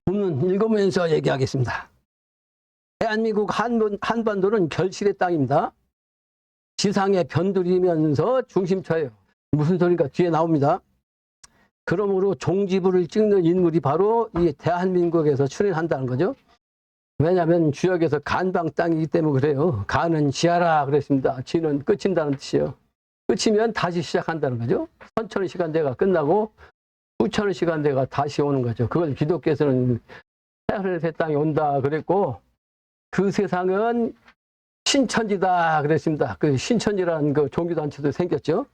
오늘 읽으면서 얘기하겠습니다. 대한민국 한반도는 결실의 땅입니다. 지상에 변두리면서 중심처예요. 무슨 소리가 뒤에 나옵니다. 그러므로 종지부를 찍는 인물이 바로 이 대한민국에서 출현한다는 거죠. 왜냐하면 주역에서 간방 땅이기 때문에 그래요. 간은 지하라 그랬습니다. 지는 끝인다는 뜻이에요. 끝이면 다시 시작한다는 거죠. 선천의 시간대가 끝나고 후천의 시간대가 다시 오는 거죠. 그걸 기독교에서는 헤르의 땅이 온다 그랬고, 그 세상은 신천지다 그랬습니다. 그 신천지라는 그 종교단체도 생겼죠.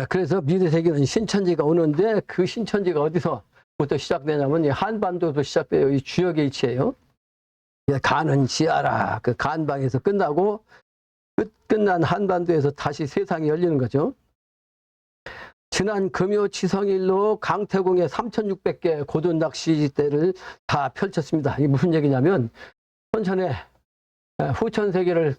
그래서 미래 세계는 신천지가 오는데, 그 신천지가 어디서부터 시작되냐면 이 한반도도 시작돼요. 이 주역의 이치예요. 간은 지하라. 그 간방에서 끝나고 끝난 한반도에서 다시 세상이 열리는 거죠. 지난 금요 치성일로 강태공의 3,600개 고든 낚시대를 다 펼쳤습니다. 이게 무슨 얘기냐면, 선천의 후천 세계를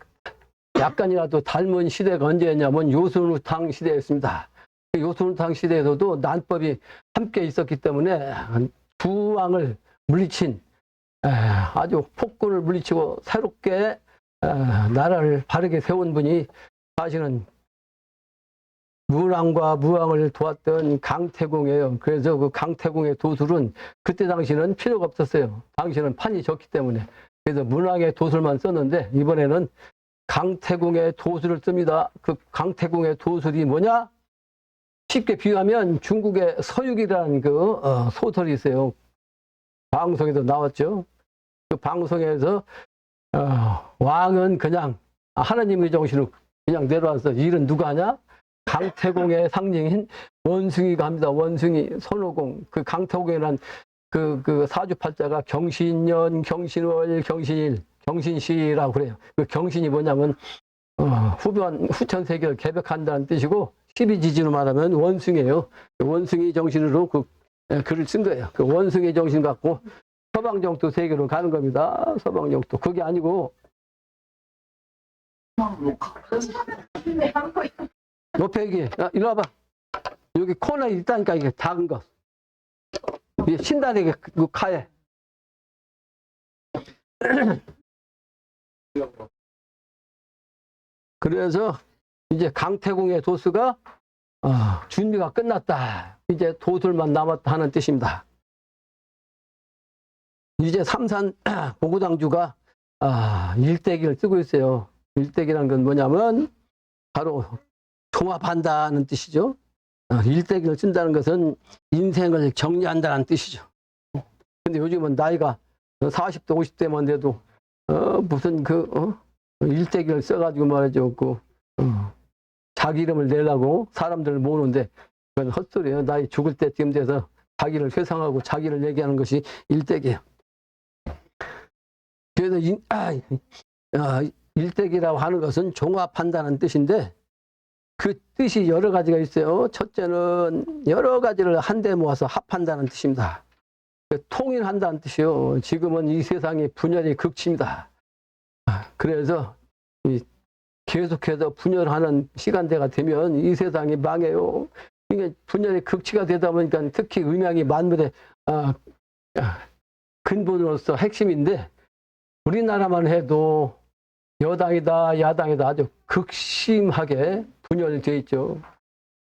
약간이라도 닮은 시대가 언제였냐면 요순우탕 시대였습니다. 요순우탕 시대에서도 난법이 함께 있었기 때문에 두 왕을 물리친, 아주 폭군을 물리치고 새롭게 나라를 바르게 세운 분이 사실은 무랑과 무왕을 도왔던 강태공이에요. 그래서 그 강태공의 도술은 그때 당시는 필요가 없었어요. 당시는 판이 적기 때문에. 그래서 문왕의 도술만 썼는데, 이번에는 강태공의 도술을 씁니다. 그 강태공의 도술이 뭐냐? 쉽게 비유하면 중국의 서유기라는 그 소설이 있어요. 방송에도 나왔죠. 그 방송에서 왕은 그냥 하나님의 정신으로 그냥 내려와서 일은 누가 하냐? 강태공의 상징인 원숭이가 합니다. 원숭이, 손오공. 그 강태공이란 그 사주팔자가 경신년, 경신월, 경신일, 경신시라고 그래요. 그 경신이 뭐냐면 후천 세계를 개벽한다는 뜻이고, 12지지로 말하면 원숭이에요. 원숭이 정신으로 그 글을 쓴 거예요. 그 원숭이 정신 갖고 서방정토 세계로 가는 겁니다. 서방정토. 그게 아니고 옆에 이게 이리 와봐. 여기 코너에 있다니까, 이게 작은 거. 이게 신다리게 그 카에. 그래서 이제 강태공의 도수가 준비가 끝났다. 이제 도술만 남았다 하는 뜻입니다. 이제 삼산 고구당주가 일대기를 쓰고 있어요. 일대기란 건 뭐냐면 바로 종합한다는 뜻이죠. 일대기를 쓴다는 것은 인생을 정리한다는 뜻이죠. 근데 요즘은 나이가 40대 50대만 돼도 무슨 일대기를 써가지고 말이죠. 자기 이름을 내려고 사람들을 모으는데, 그건 헛소리예요. 나이 죽을 때쯤 돼서 자기를 회상하고 자기를 얘기하는 것이 일대기예요. 그래서 일대기라고 하는 것은 종합한다는 뜻인데, 그 뜻이 여러 가지가 있어요. 첫째는 여러 가지를 한데 모아서 합한다는 뜻입니다. 통일한다는 뜻이요. 지금은 이 세상이 분열이 극치입니다. 그래서 계속해서 분열하는 시간대가 되면 이 세상이 망해요. 이게 분열의 극치가 되다 보니까 특히 음양이 만물의 근본으로서 핵심인데, 우리나라만 해도 여당이다 야당이다 아주 극심하게 분열되어 있죠.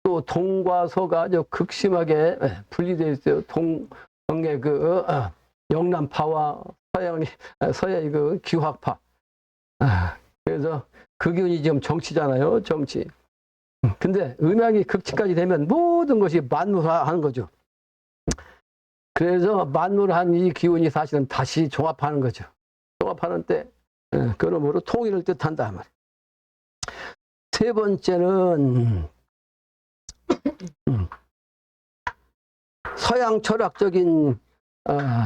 또 동과 서가 아주 극심하게 분리되어 있어요. 동의 그 영남파와 서양의 그 기확파. 그래서 극윤이 지금 정치잖아요. 정치. 근데 음양이 극치까지 되면 모든 것이 만물화하는 거죠. 그래서 만물한 이 기운이 사실은 다시 종합하는 거죠. 종합하는 때 그러므로 통일을 뜻한다 말이에요. 세 번째는 서양 철학적인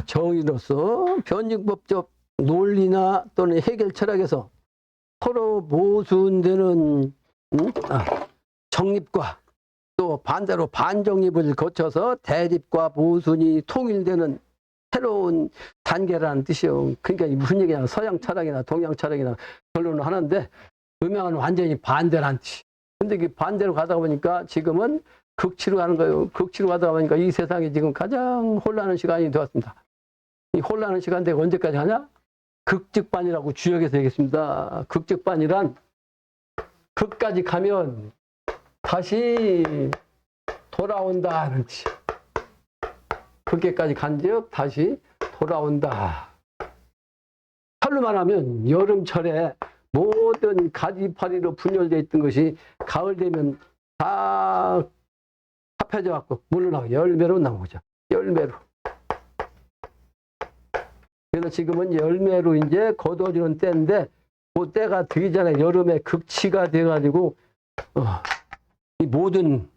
정의로서 변증법적 논리나 또는 해결 철학에서 서로 모순되는 정립과 또 반대로 반정립을 거쳐서 대립과 모순이 통일되는 새로운 단계라는 뜻이요. 그러니까 무슨 얘기냐, 서양 철학이나 동양 철학이나 결론을 하는데, 음양은 완전히 반대라는 뜻이. 근데 그 반대로 가다 보니까 지금은 극치로 가는 거예요. 극치로 가다 보니까 이 세상이 지금 가장 혼란한 시간이 되었습니다. 이 혼란한 시간대 언제까지 하냐? 극직반이라고 주역에서 얘기했습니다. 극직반이란 극까지 가면 다시 돌아온다는 뜻. 극에까지 간즉 다시 돌아온다. 철로 말하면 여름철에 모든 가지파리로 분열되어 있던 것이 가을 되면 다 합해져 갖고 물러나고 열매로 나오죠. 열매로. 그래서 지금은 열매로 이제 거두어지는 때인데 그 때가 되기 전에 여름에 극치가 돼가지고 이 모든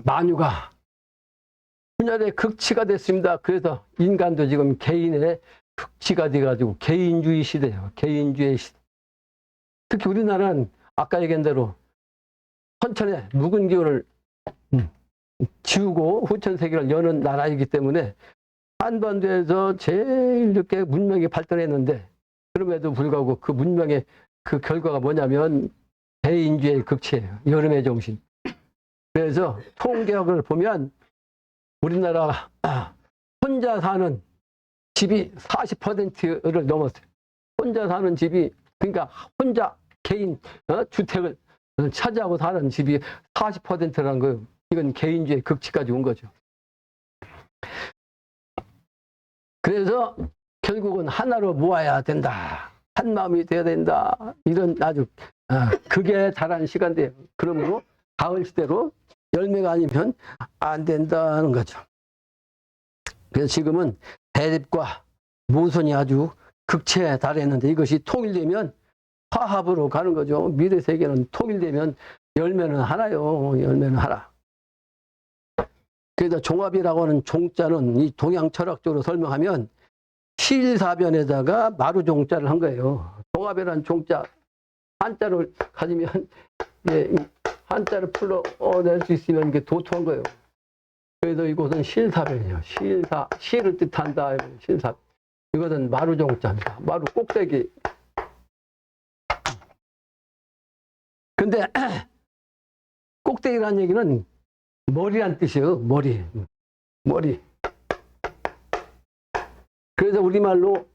만유가 분열의 극치가 됐습니다. 그래서 인간도 지금 개인의 극치가 돼가지고 개인주의 시대예요. 개인주의 시대. 특히 우리나라는 아까 얘기한 대로 선천에 묵은 기운을 지우고 후천 세계를 여는 나라이기 때문에 한반도에서 제일 늦게 문명이 발전했는데 그럼에도 불구하고 그 문명의 그 결과가 뭐냐면 개인주의 극치예요. 여름의 정신. 그래서 통계학을 보면 우리나라 혼자 사는 집이 40%를 넘었어요. 혼자 사는 집이 그러니까 혼자 개인 주택을 차지하고 사는 집이 40%라는 거예요. 이건 개인주의 극치까지 온 거죠. 그래서 결국은 하나로 모아야 된다. 한 마음이 되어야 된다. 이런 아주 극에 달하는 시간대예요. 그러므로 가을 시대로 열매가 아니면 안 된다는 거죠. 그래서 지금은 대립과 모순이 아주 극치에 달했는데 이것이 통일되면 화합으로 가는 거죠. 미래 세계는 통일되면 열매는 하나요. 열매는 하나. 그래서 종합이라고 하는 종자는 이 동양 철학적으로 설명하면 실사변에다가 마루종자를 한 거예요. 종합이라는 종자 한자를 가지면 한자를 풀어낼 수 있으면 이게 도토한 거예요. 그래서 이곳은 실사변이에요. 실을 뜻한다. 실사. 이것은 마루종자입니다. 마루 꼭대기. 근데 꼭대기라는 얘기는 머리란 뜻이에요. 머리. 그래서 우리말로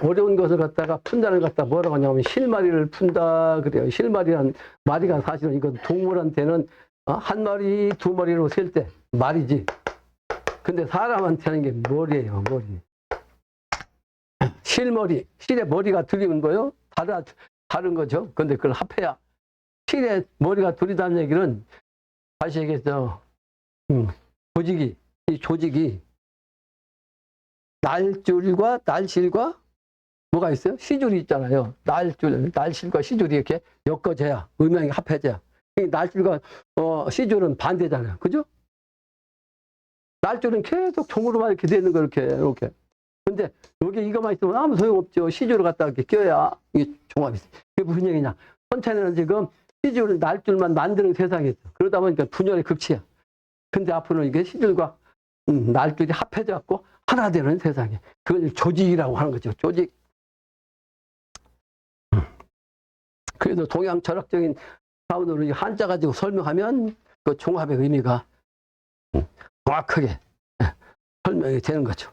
어려운 것을 갖다가 푼다를 갖다 뭐라고 하냐면 실마리를 푼다 그래요. 실마리란 마리가 사실은 이건 동물한테는 한 마리, 두 마리로 셀 때 말이지. 근데 사람한테는 게 머리예요. 머리. 실머리. 실의 머리가 들리는 거요. 다른 거죠. 근데 그걸 합해야 실의 머리가 들리다는 얘기는 다시 얘기해서 조직이 이 조직이 날줄과 날실과 뭐가 있어요? 시줄이 있잖아요. 날실과 시줄이 이렇게 엮어져야 음양이 합해져야. 날줄과 시줄은 반대잖아요. 그죠? 날줄은 계속 종으로만 이렇게 되는 거 이렇게. 근데 여기 이거만 있으면 아무 소용없죠. 시줄을 갖다가 이렇게 껴야 이게 종합이 있어요. 그게 무슨 얘기냐? 선천에는 지금 시줄을 날줄만 만드는 세상이 있어. 그러다 보니까 분열의 극치야. 근데 앞으로는 이게 시줄과 날줄이 합해져 갖고 하나 되는 세상에. 그걸 조직이라고 하는 거죠. 조직. 그래서 동양 철학적인 차원으로 한자 가지고 설명하면 그 종합의 의미가 정확하게 설명이 되는 거죠.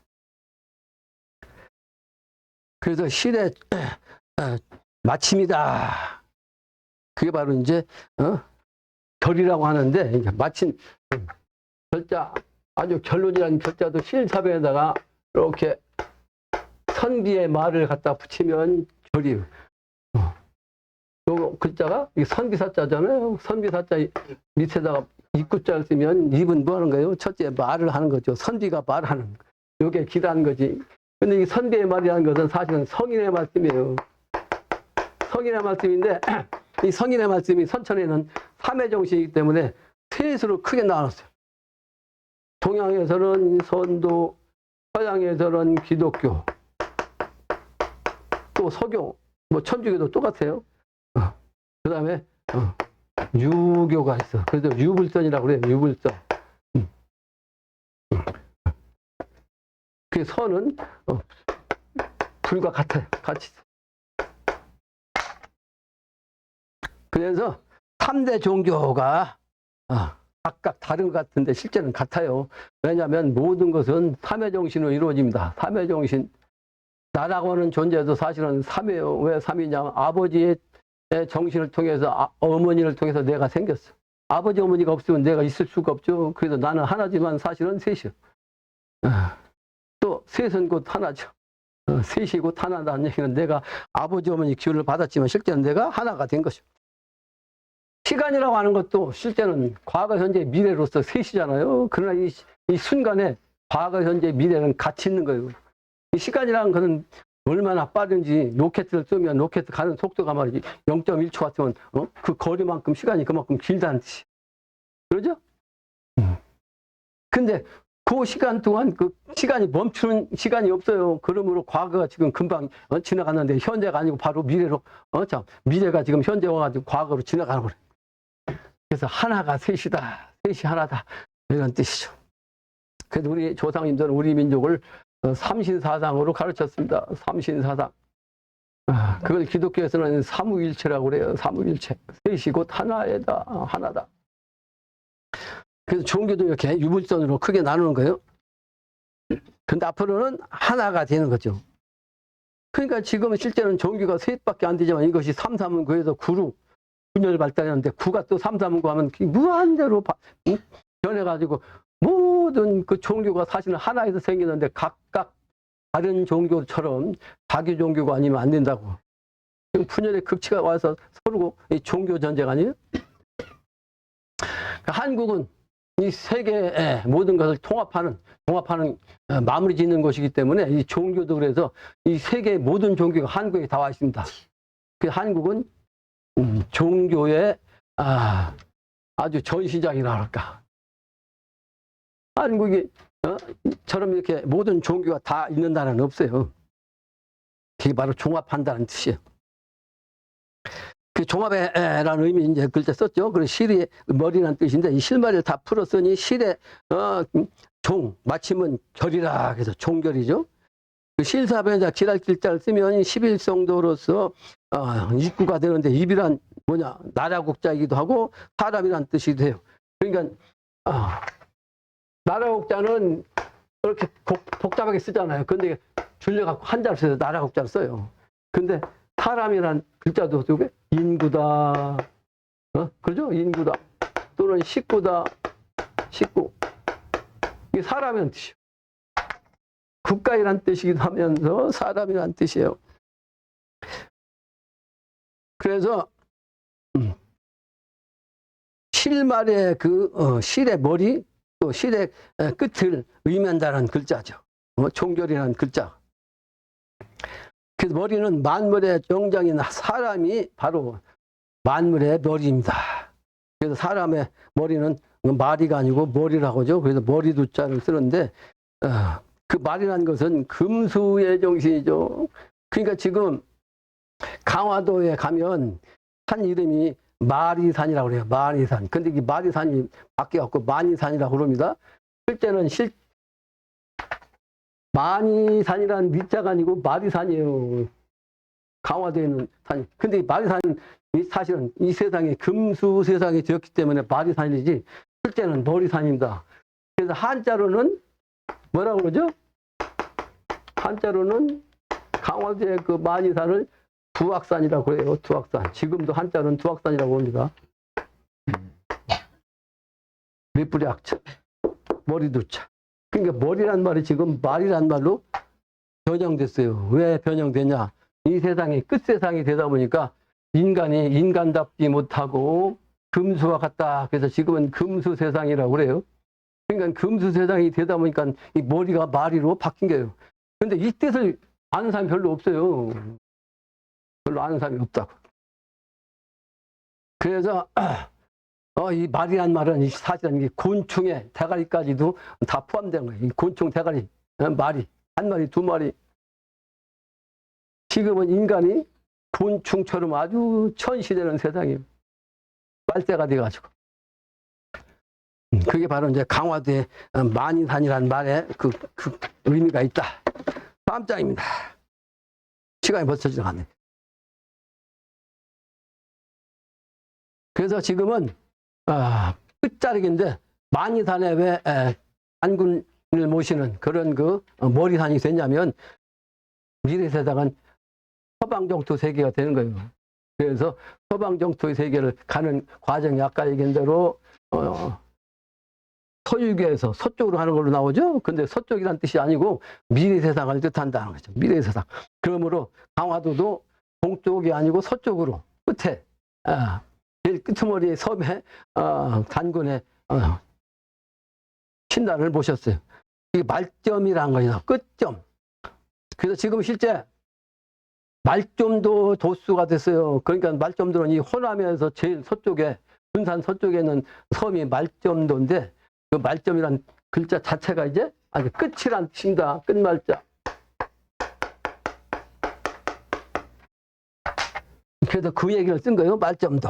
그래서 실의 마침이다. 그게 바로 이제 결이라고 하는데 이제 마침 결자 아주 결론이라는 결자도 실사변에다가 이렇게 선비의 말을 갖다 붙이면 결이에요. 요 글자가 선비사자잖아요. 선비사자 밑에다가 입구자를 쓰면 입은 뭐 하는 거예요? 첫째 말을 하는 거죠. 선비가 말하는 거. 요게 기라는 거지. 근데 이 선비의 말이라는 것은 사실은 성인의 말씀이에요. 성인의 말씀인데 이 성인의 말씀이 선천에는 삼의 정신이기 때문에 셋으로 크게 나눴어요. 동양에서는 선도, 서양에서는 기독교, 또 서교, 뭐 천주교도 똑같아요. 그 다음에 유교가 있어. 그래서 유불선이라고 그래요. 유불선. 그 선은 불과 같아요. 같이. 그래서 3대 종교가 각각 다른 것 같은데 실제는 같아요. 왜냐하면 모든 것은 삼위정신으로 이루어집니다. 삼위정신. 나라고 하는 존재도 사실은 삼위예요. 왜 삼위냐? 아버지의 정신을 통해서 어머니를 통해서 내가 생겼어. 아버지 어머니가 없으면 내가 있을 수가 없죠. 그래서 나는 하나지만 사실은 셋이요. 또 셋은 곧 하나죠. 셋이 곧 하나다는 얘기는 내가 아버지 어머니 기운을 받았지만 실제는 내가 하나가 된 것이죠. 시간이라고 하는 것도 실제는 과거, 현재, 미래로서 셋이잖아요. 그러나 이 순간에 과거, 현재, 미래는 같이 있는 거예요. 이 시간이라는 것은 얼마나 빠른지 로켓을 쏘면 로켓 가는 속도가 말이지 0.1초 같으면 그 거리만큼 시간이 그만큼 길다는 뜻이에요. 그러죠? 근데 그 시간 동안 그 시간이 멈추는 시간이 없어요. 그러므로 과거가 지금 금방 지나갔는데 현재가 아니고 바로 미래로 미래가 지금 현재 와가지고 과거로 지나가는 거예요. 그래서 하나가 셋이다. 셋이 하나다. 이런 뜻이죠. 그래서 우리 조상님들은 우리 민족을 삼신사상으로 가르쳤습니다. 삼신사상. 그걸 기독교에서는 삼위일체라고 그래요. 삼위일체. 셋이 곧 하나이다. 하나다. 그래서 종교도 이렇게 유불선으로 크게 나누는 거예요. 근데 앞으로는 하나가 되는 거죠. 그러니까 지금은 실제는 종교가 셋밖에 안 되지만 이것이 삼삼은구에서 구로 분열 발달했는데 구가 또 삼삼은구 하면 무한대로 변해가지고 모든 그 종교가 사실은 하나에서 생기는데 각각 다른 종교처럼 자기 종교가 아니면 안 된다고. 지금 분열의 극치가 와서 서로 이 종교 전쟁 아니에요? 한국은 이 세계의 모든 것을 통합하는 마무리 짓는 것이기 때문에 이 종교도 그래서 이 세계의 모든 종교가 한국에 다 와 있습니다. 그 한국은 종교의 아주 전시장이라 할까. 한국이 처럼 이렇게 모든 종교가 다 있는 나라는 없어요. 그게 바로 종합한다는 뜻이에요. 그 종합이라는 의미 이제 글자 썼죠. 그리고 실이 머리라는 뜻인데 이 실마리를 다 풀었으니 실의 종 마침은 결이라 그래서 종결이죠. 그 실사변자 기랄길자를 쓰면 11성도로서 입구가 되는데 입이란 뭐냐 나라국자이기도 하고 사람이란 뜻이기도 해요. 그러니까 나라국자는 그렇게 복잡하게 쓰잖아요. 근데 줄여갖고 한자를 써서 나라국자를 써요. 근데 사람이란 글자도 속에 인구다. 그죠? 인구다. 또는 식구다. 식구. 이게 사람이란 뜻이에요. 국가이란 뜻이기도 하면서 사람이란 뜻이에요. 그래서 실말의 실의 머리 또 실의 끝을 의미한다는 글자죠. 종결이라는 글자. 그래서 머리는 만물의 영장인 사람이 바로 만물의 머리입니다. 그래서 사람의 머리는 마리가 아니고 머리라고 하죠. 그래서 머리두 자를 쓰는데 그 말이라는 것은 금수의 정신이죠. 그러니까 지금 강화도에 가면 산 이름이 마리산이라고 그래요. 마리산. 근데 이 마리산이 바뀌어갖고 마니산이라고 그럽니다. 실제는 마니산이라는 미자가 아니고 마리산이에요. 강화도에 있는 산이. 근데 이 마리산은 사실은 이 세상에 금수 세상이 되었기 때문에 마리산이지 실제는 머리산입니다. 그래서 한자로는 뭐라고 그러죠? 한자로는 강화도의 그 마니산을 두악산이라고 그래요. 두악산. 지금도 한자로는 두악산이라고 합니다. 밑부리 악자. 머리두자. 그러니까 머리란 말이 지금 말이란 말로 변형됐어요. 왜 변형되냐? 이 세상이 끝세상이 되다 보니까 인간이 인간답지 못하고 금수와 같다. 그래서 지금은 금수 세상이라고 그래요. 그러니까 금수 세상이 되다 보니까 이 머리가 마리로 바뀐 거예요. 근데 이 뜻을 아는 사람이 별로 없어요. 별로 아는 사람이 없다고. 그래서 이 말이란 말은 사실은 곤충의 대가리까지도 다 포함된 거예요. 이 곤충 대가리, 마리, 한 마리, 두 마리. 지금은 인간이 곤충처럼 아주 천시되는 세상이에요. 빨대가 돼가지고. 그게 바로 이제 강화도의 만인산이라는 말에 그 의미가 있다. 다음 장입니다. 시간이 벌써 지나갔네. 그래서 지금은 끝자락인데 만이산에 왜 단군을 모시는 그런 그 머리산이 됐냐면 미래세상은 서방정토 세계가 되는 거예요. 그래서 서방정토의 세계를 가는 과정이 아까 얘기한 대로 서유계에서 서쪽으로 가는 걸로 나오죠. 근데 서쪽이란 뜻이 아니고 미래세상을 뜻한다는 거죠. 미래세상. 그러므로 강화도도 동쪽이 아니고 서쪽으로 끝에 제일 끄트머리 섬에 단군의 신단을 모셨어요. 이게 말점이라는 거죠. 끝점. 그래서 지금 실제 말점도 도수가 됐어요. 그러니까 말점도는 이 호남에서 제일 서쪽에 군산 서쪽에 있는 섬이 말점도인데 그 말점이란 글자 자체가 이제 아주 끝이란 뜻입니다. 끝말자. 그래서 그 얘기를 쓴 거예요. 말점도.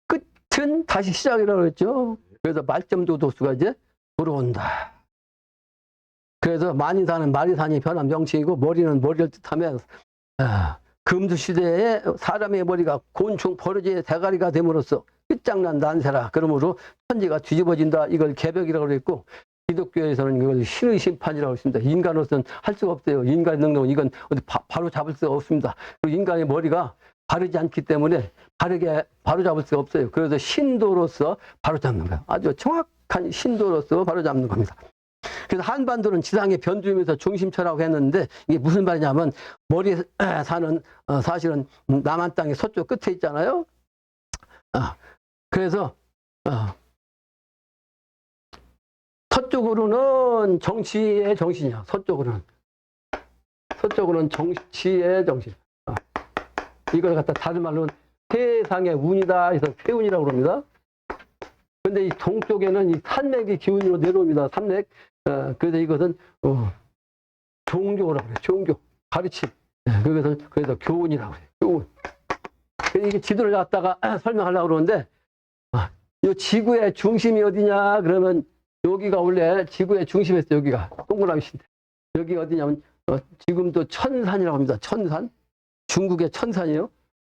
끝은 다시 시작이라고 그랬죠. 그래서 말점도 도수가 이제 들어온다. 그래서 만이산은 마리산이 변한 명칭이고 머리는 머리를 뜻하면 금수시대에 사람의 머리가 곤충 버러지의 대가리가 됨으로써 끝장난 난세라. 그러므로 천지가 뒤집어진다. 이걸 개벽이라고 그랬고 기독교에서는 이걸 신의 심판이라고 했습니다. 인간으로서는 할 수가 없어요. 인간의 능력은 이건 어디 바로 잡을 수가 없습니다. 그리고 인간의 머리가 바르지 않기 때문에 바르게 바로 잡을 수가 없어요. 그래서 신도로서 바로 잡는 거예요. 아주 정확한 신도로서 바로 잡는 겁니다. 그래서 한반도는 지상의 변두리면서 중심처라고 했는데 이게 무슨 말이냐면 머리에 사는 사실은 남한 땅의 서쪽 끝에 있잖아요. 그래서 서쪽으로는 정치의 정신이야. 서쪽으로는 정치의 정신. 이걸 갖다 다른 말로는 세상의 운이다 해서 세운이라고 그럽니다. 근데 이 동쪽에는 이 산맥이 기운으로 내려옵니다. 산맥. 그래서 이것은 종교라고 그래요. 종교. 가르침. 그래서 교훈이라고 그래요. 교훈. 이게 지도를 갖다가 설명하려고 그러는데 이 지구의 중심이 어디냐 그러면 여기가 원래 지구의 중심에서 여기가 동그라미인데 여기 어디냐면 지금도 천산이라고 합니다. 천산. 중국의 천산이에요.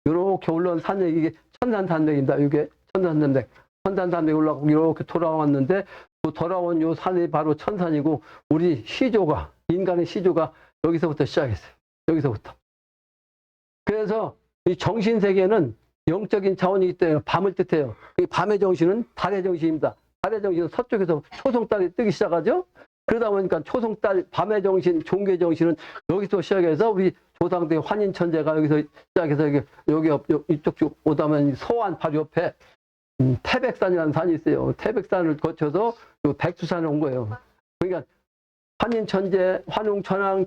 이렇게 올라온 산맥이 이게 천산산맥입니다. 이게 천산산맥. 천산산맥이 올라가고 이렇게 돌아왔는데 또 돌아온 요 산이 바로 천산이고 우리 시조가 인간의 시조가 여기서부터 시작했어요. 여기서부터. 그래서 이 정신세계는 영적인 차원이기 때문에 밤을 뜻해요. 이 밤의 정신은 달의 정신입니다. 달의 정신은 서쪽에서 초송달이 뜨기 시작하죠. 그러다 보니까 초송달 밤의 정신, 종교의 정신은 여기서 시작해서 우리 조상들의 환인천재가 여기서 시작해서 여기 이쪽 쭉 오다 보면 서안 바로 옆에 태백산이라는 산이 있어요. 태백산을 거쳐서 백두산에 온 거예요. 그러니까 환인천재, 환웅천왕,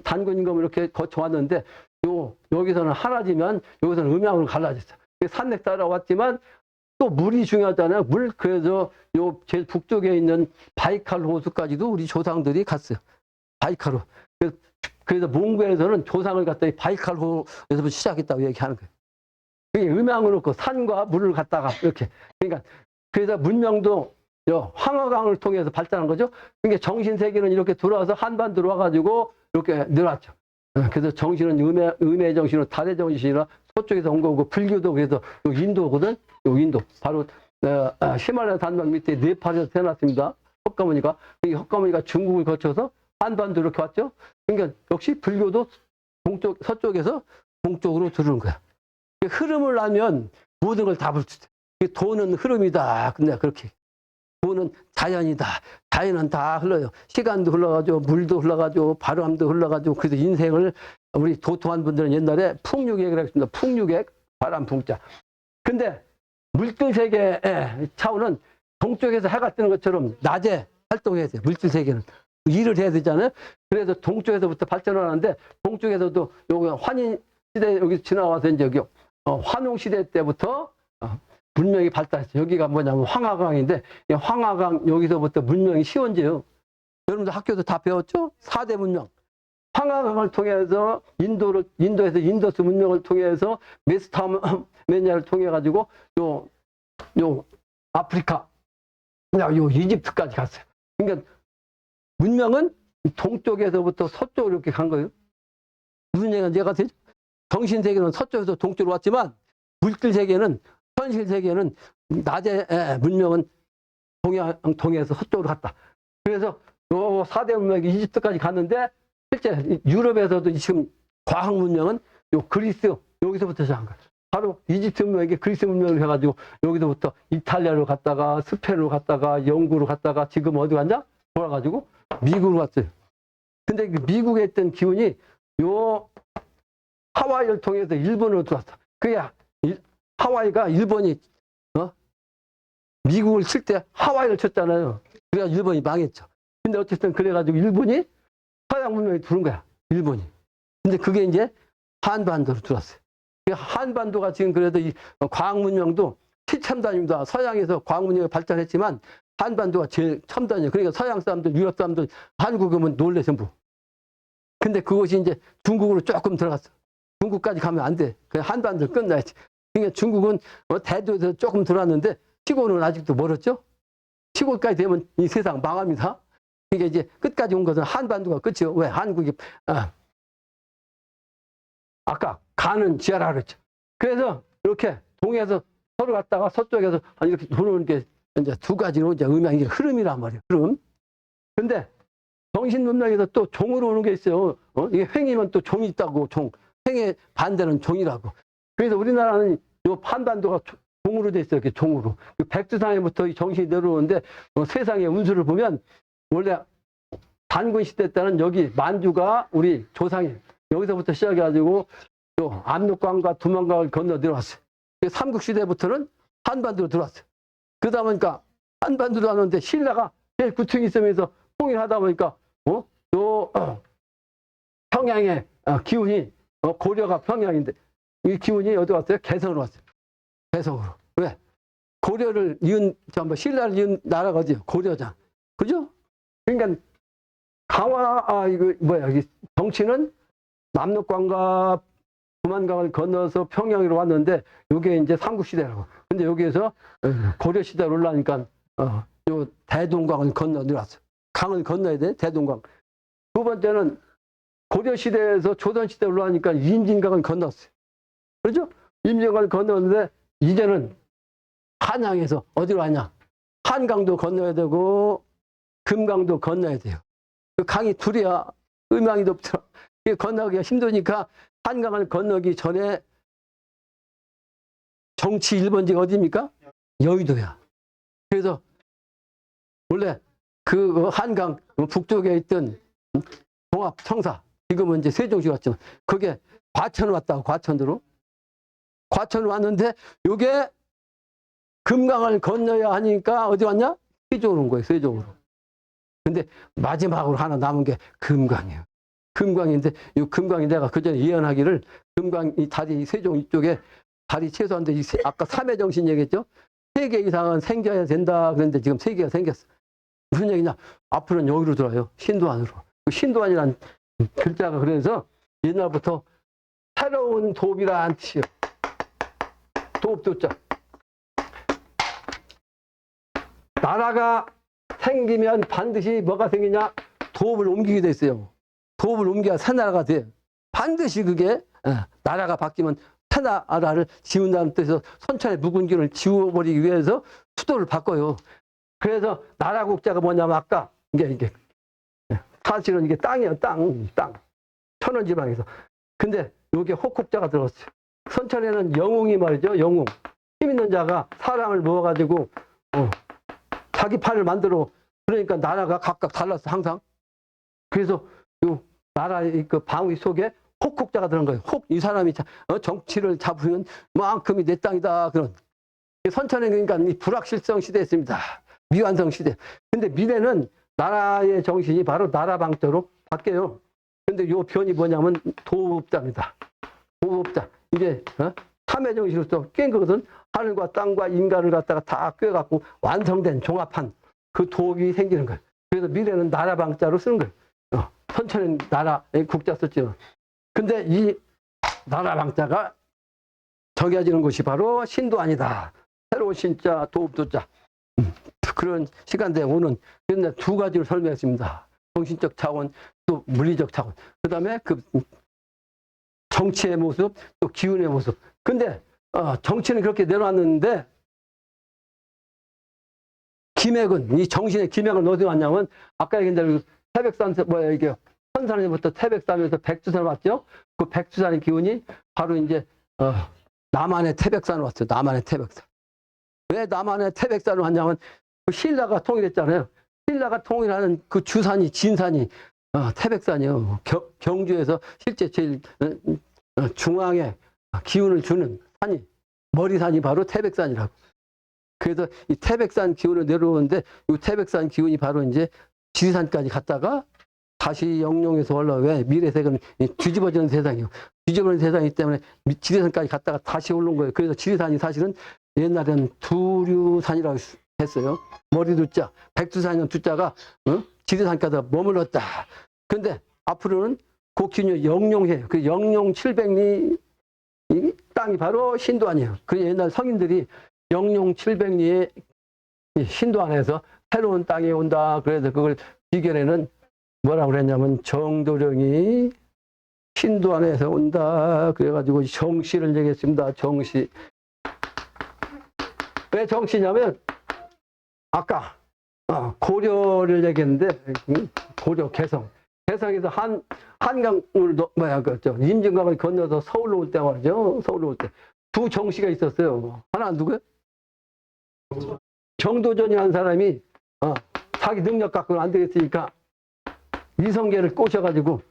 단군임금 이렇게 거쳐왔는데 여기서는 하나지만 여기서는 음양으로 갈라졌어요. 산맥 따라왔지만 또 물이 중요하잖아요. 물. 그래서 요 제일 북쪽에 있는 바이칼 호수까지도 우리 조상들이 갔어요. 바이칼 호. 그래서 몽고에서는 조상을 갖다 바이칼 호에서부터 시작했다고 얘기하는 거예요. 그게 음양으로 그 산과 물을 갖다가 이렇게. 그러니까 그래서 문명도 황허강을 통해서 발달한 거죠. 그러니까 정신세계는 이렇게 들어와서 한반도로 와가지고 이렇게 늘었죠. 그래서 정신은 음의 정신은 달의 정신이라 서쪽에서 온 거고 불교도 그래서 인도거든. 인도 바로 히말라야 단막 밑에 네팔에서 태어났습니다. 헛가모니가 이 헛가모니가 중국을 거쳐서 한반도 이렇게 왔죠. 그러니까 역시 불교도 서쪽에서 동쪽으로 들어오는 거야. 흐름을 알면 모든 걸 다 볼 수 있어. 돈은 흐름이다. 근데 그렇게 돈은 자연이다. 자연은 다 흘러요. 시간도 흘러가지고 물도 흘러가지고 바람도 흘러가지고 그래서 인생을 우리 도통한 분들은 옛날에 풍류객이라고 했습니다. 풍류객 바람 풍자. 근데 물질세계의 차원은 동쪽에서 해가 뜨는 것처럼 낮에 활동해야 돼요. 물질세계는 일을 해야 되잖아요. 그래서 동쪽에서부터 발전을 하는데 동쪽에서도 여기 환인시대 여기 지나와서 이제 여기 환웅시대 때부터 문명이 발달했어요. 여기가 뭐냐면 황하강인데 황하강 여기서부터 문명이 시원지요. 여러분들 학교도 다 배웠죠? 4대 문명. 황하강을 통해서 인도에서 인더스 문명을 통해서 메소포타미아를 통해 가지고 요 아프리카, 요 이집트까지 갔어요. 그러니까 문명은 동쪽에서부터 서쪽으로 이렇게 간 거예요. 무슨 얘기가 되죠? 정신세계는 서쪽에서 동쪽으로 왔지만 물질 세계는, 현실 세계는 낮에 문명은 동해에서 서쪽으로 갔다. 그래서 요 4대 문명이 이집트까지 갔는데, 실제 유럽에서도 지금 과학 문명은 요 그리스, 여기서부터 시작한 거예요. 바로 이집트 문명에게 그리스 문명을 해가지고, 여기서부터 이탈리아로 갔다가, 스페인으로 갔다가, 영국으로 갔다가, 지금 어디 갔냐? 돌아가지고 미국으로 갔어요. 근데 그 미국에 있던 기운이 요 하와이를 통해서 일본으로 들어왔어. 그게 하와이가 일본이 미국을 칠 때 하와이를 쳤잖아요. 그래서 일본이 망했죠. 근데 어쨌든 그래가지고 일본이 서양 문명에 들어온 거야. 일본이. 근데 그게 이제 한반도로 들어왔어요. 한반도가 지금 그래도 이 과학 문명도 최첨단입니다. 서양에서 과학 문명이 발전했지만 한반도가 제일 첨단이에요. 그러니까 서양 사람들, 유럽 사람들 한국 오면 놀래 전부. 근데 그것이 이제 중국으로 조금 들어갔어. 중국까지 가면 안 돼. 그냥 한반도를 끝나야지. 그러니까 중국은 대도에서 조금 들어왔는데 시골은 아직도 멀었죠. 시골까지 되면 이 세상 망합니다. 그러니까 이제 끝까지 온 것은 한반도가 끝이요. 왜? 한국이 아까 가는 지하라 그랬죠. 그래서 이렇게 동해에서 서로 갔다가 서쪽에서 이렇게 도는 게 이제 두 가지로 이제 의미하는 게 흐름이란 말이에요. 흐름. 근데 정신 문명에서 또 종으로 오는 게 있어요. 이게 횡이면 또 종이 있다고, 종. 횡의 반대는 종이라고. 그래서 우리나라는 요 한반도가 종으로 돼 있어요. 이렇게 종으로. 백두산에부터 정신이 내려오는데 세상의 운수를 보면 원래 단군 시대 때는 여기 만주가 우리 조상이 여기서부터 시작해가지고 또 압록강과 두만강을 건너 내려왔어요. 삼국시대부터는 한반도로 들어왔어요. 그러다 보니까 한반도로 왔는데 신라가 제일 구층이 있으면서 통일하다 보니까 평양의 기운이 고려가 평양인데 이 기운이 어디 왔어요? 개성으로 왔어요. 개성으로. 왜? 고려를 이은 신라를 이은 나라가 어디요? 고려잖아. 그죠? 그러니까 이 정치는 압록강과 두만강을 건너서 평양으로 왔는데 이게 이제 삼국시대라고. 근데 여기에서 고려시대로 올라가니까 요 대동강을 건너 내려왔어요. 강을 건너야 돼, 대동강. 두 번째는 고려시대에서 조선시대로 올라가니까 임진강을 건넜어요. 그렇죠? 임진강을 건너는데 이제는 한양에서 어디로 가냐? 한강도 건너야 되고 금강도 건너야 돼요. 그 강이 둘이야 음양이 높더라. 건너기가 힘드니까 한강을 건너기 전에 정치 1번지가 어디입니까? 여의도야. 그래서 원래 그 한강 북쪽에 있던 종합청사, 지금은 이제 세종시 왔지만 그게 과천 왔다고, 과천으로. 과천 왔는데 요게 금강을 건너야 하니까 어디 왔냐? 세종으로 온 거예요, 세종으로. 근데 마지막으로 하나 남은 게 금강이에요. 금강인데 이 금강이 내가 그전에 예언하기를 금강 이 다리 세종 이쪽에 다리 최소한데 아까 3회 정신 얘기했죠? 3개 이상은 생겨야 된다 그랬는데 지금 3개가 생겼어. 무슨 얘기냐? 앞으로는 여기로 들어요. 신도안으로. 신도안이란 글자가 그래서 옛날부터 새로운 도읍이란 뜻이에요. 도읍도자. 나라가 생기면 반드시 뭐가 생기냐? 도읍을 옮기게 돼 있어요. 도읍을 옮겨야 새 나라가 돼. 반드시 그게 나라가 바뀌면 새 나라를 지운다는 뜻에서 선천의 묵은기를 지워버리기 위해서 수도를 바꿔요. 그래서 나라 국자가 뭐냐면 아까 이게 사실은 이게 땅이에요. 땅. 천원지방에서. 근데 여기에 혹국자가 들어갔어요. 선천에는 영웅이 말이죠. 영웅. 힘 있는 자가 사람을 모아가지고 자기 판을 만들어. 그러니까 나라가 각각 달랐어 항상. 그래서 요 나라의 그 방위 속에 혹국자가 들어간 거예요. 이 사람이 정치를 잡으면 만큼이 내 땅이다. 그런. 선천에 그러니까 이 불확실성 시대였습니다. 미완성 시대. 근데 미래는 나라의 정신이 바로 나라 방자로 바뀌어요. 근데 요 변이 뭐냐면 도읍자입니다. 도읍자. 이게 삼회 정신으로서 깬 거거든. 하늘과 땅과 인간을 갖다가 다 꿰갖고 완성된 종합한 그 도읍이 생기는 거예요. 그래서 미래는 나라 방자로 쓰는 거예요. 선천은 나라의 국자 썼지만. 근데 이 나라 방자가 정해지는 것이 바로 신도안이다. 새로운 신자, 도읍도자. 그런 시간대에 오는 두 가지를 설명했습니다. 정신적 차원, 또 물리적 차원. 그 다음에 그 정치의 모습, 또 기운의 모습. 근데 정치는 그렇게 내려놨는데 기맥은 이 정신의 기맥은 어디 왔냐면 아까 얘기한 대로 태백산 이게 선산에부터 태백산에서 백두산 왔죠. 그 백두산의 기운이 바로 이제 남한의 태백산으로 왔어요. 남한의 태백산. 왜 남한의 태백산으로 왔냐면 그 신라가 통일했잖아요. 신라가 통일하는 그 주산이 진산이 태백산이요. 경주에서 실제 제일 중앙에 기운을 주는 산이 머리산이 바로 태백산이라고. 그래서 이 태백산 기운을 내려오는데 이 태백산 기운이 바로 이제 지리산까지 갔다가 다시 영롱에서 올라와. 왜? 미래세계는 뒤집어지는 세상이에요. 뒤집어지는 세상이기 때문에 지리산까지 갔다가 다시 올라온 거예요. 그래서 지리산이 사실은 옛날에는 두류산이라고 했어요. 머리 두자, 백두산이는 두자가 지리산까지 머물렀다. 근데 앞으로는 그 기운이 영롱해요. 그 영롱 700리 이 땅이 바로 신도안이에요. 그 옛날 성인들이 영롱 700리의 신도안에서 새로운 땅이 온다. 그래서 그걸 비결에는 뭐라고 그랬냐면 정도령이 신도안에서 온다. 그래가지고 정씨를 얘기했습니다. 정씨. 왜 정씨냐면 아까 고려를 얘기했는데 고려 개성. 개성에서 한강을 임진강을 건너서 서울로 올 때 말이죠. 서울로 올 때 두 정씨가 있었어요. 하나 누구요? 정도전이라는 사람이 자기 능력 갖고는 안 되겠으니까 이성계를 꼬셔가지고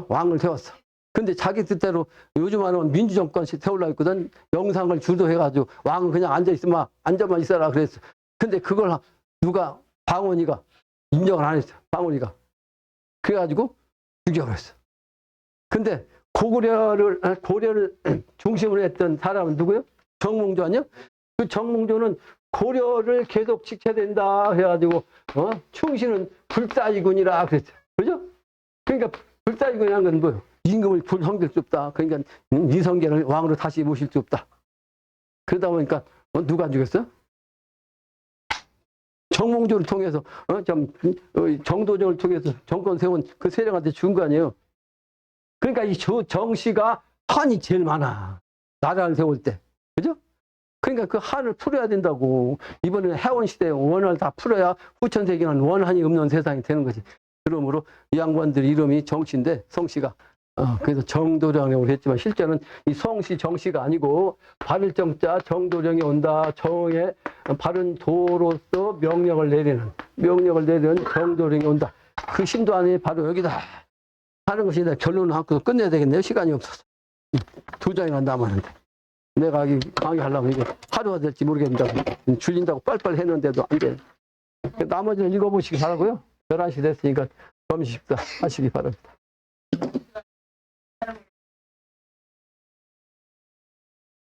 왕을 세웠어. 근데 자기 뜻대로 요즘 하는 민주정권식 세우려고 했거든. 영상을 주도해가지고 왕은 그냥 앉아만 있어라 그랬어. 근데 그걸 누가 방원이가 인정을 안 했어. 방원이가. 그래가지고 죽여버렸어. 근데 고려를 중심으로 했던 사람은 누구요? 정몽조 아니요? 그 정몽조는 고려를 계속 지켜야 된다 해가지고 충신은 불사이군이라 그랬죠. 그죠? 그러니까 불사이군이라는 건 뭐예요? 임금을 섬길 수 없다. 그러니까 이성계를 왕으로 다시 모실 수 없다. 그러다 보니까 누가 죽였어? 정몽조를 통해서 정도전을 통해서 정권 세운 그 세력한테 준 거 아니에요. 그러니까 이 정씨가 한이 제일 많아. 나라를 세울 때. 그죠? 그러니까 그 한을 풀어야 된다고. 이번에는 해원시대에 원을 다 풀어야 후천세기는 원한이 없는 세상이 되는 거지. 그러므로 이 양반들 이름이 정씨인데 성씨가 그래서 정도령이라고 했지만 실제는 이 성씨 정씨가 아니고 바를 정자 정도령이 온다. 정에 바른 도로서 명령을 내리는 정도령이 온다. 그 신도안이 바로 여기다 하는 것이 결론을 하고 끝내야 되겠네요. 시간이 없어서 2장이나 남았는데 내가 강의하려면 이게 하루가 될지 모르겠는데 줄린다고 빨리빨리 했는데도 안 돼. 나머지는 읽어보시기 바라고요. 11시 됐으니까 점심 식사 하시기 바랍니다.